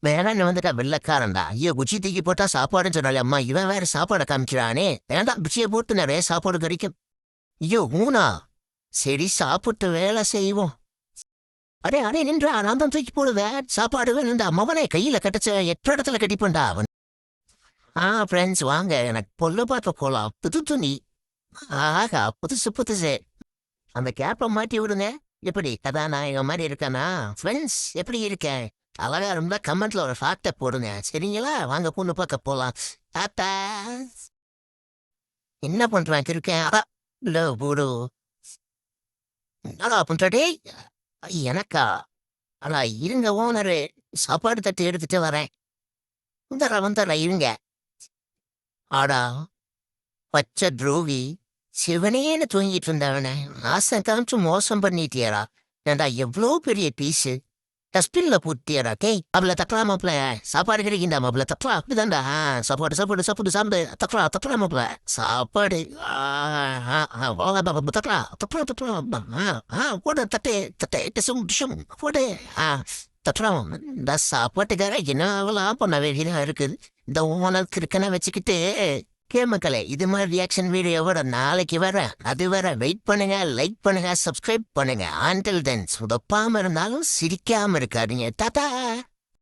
வேணான்னு வந்துட்டா வெள்ளக்காரன்டா. ஐயோ குச்சி தூக்கி போட்டா சாப்பாடுன்னு சொன்னாலே அம்மா, இவன் வேற சாப்பாடை காமிக்கிறானே. வேண்டாம், குச்சியை போட்டு நிறைய சாப்பாடு கிடைக்கும். ஐயோ ஊனா, சரி சாப்பிட்டு வேலை செய்வோம். அடே அடே நின்றா, நான் தான் தூக்கி போடுவேன். சாப்பாடு வேணுண்டா மவனே, கையில கட்டச்ச எட்டு இடத்துல கட்டிப்பண்டா அவன். ஃப்ரெண்ட்ஸ் வாங்க, எனக்கு பொல்ல பார்க்க போலாம். புது துணி. ஆஹா, புதுசு புதுசு. அந்த கேப்பை மாட்டி விடுங்க. எப்படி கதாநாயகம் மாதிரி இருக்கானா? ஃப்ரெண்ட்ஸ் எப்படி இருக்கேன்? அழகா இருந்தா கமெண்ட்ல ஒரு ஃபேக்டை போடுங்க சரிங்களா? வாங்க பொண்ணு பார்க்க போலாம். தாத்தா என்ன பண்றான் இருக்கேன்? இல்ல போடு. என்னடா பண்றடே? எனக்கா? ஆனா இருங்க ஓனரு, சாப்பாடு தட்டு எடுத்துட்டு வரேன். வந்துடுற இருங்க. ஆடா பச்சை துரோகி, சிவனேன்னு தூங்கிட்டு இருந்தவன ஆசை காமிச்சு மோசம் பண்ணிட்டியடா. ஏண்டா எவ்வளோ பெரிய பீஸு டஸ்ட்பின்ல போட்டியடா. டேய் அவளை தக்கலாம் மாப்பிள, சாப்பாடு கிடைக்கிண்டா மாப்பிள, தக்கலாம் அப்படிதான்டா. சாப்பாடு சாப்பாடு சாப்பாடு சாப்பிடு, தக்கலாம் தக்கலாம் மாப்பிள, சாப்பாடு. தக்கலாம் தக்கலாம் தக்கலாம் போடு, தட்டே தட்டே டிசும் டிஷும் போடு. தக்கலாம். இந்த சாப்பாட்டுக்கார என்னவெல்லாம் பண்ண வேண்டியதா இருக்குது. இந்த ஓனருக்கு இருக்கன வச்சுக்கிட்டு. மக்களே, இது மாதிரி ரியாக்ஷன் வீடியோவோட நாளைக்கு வரேன். அது வர வெயிட் பண்ணுங்க, லைக் பண்ணுங்க, சப்ஸ்கிரைப் பண்ணுங்க. ஆண்டில் தென் சுதப்பாம இருந்தாலும் சிரிக்காம இருக்காதீங்க. தாத்தா.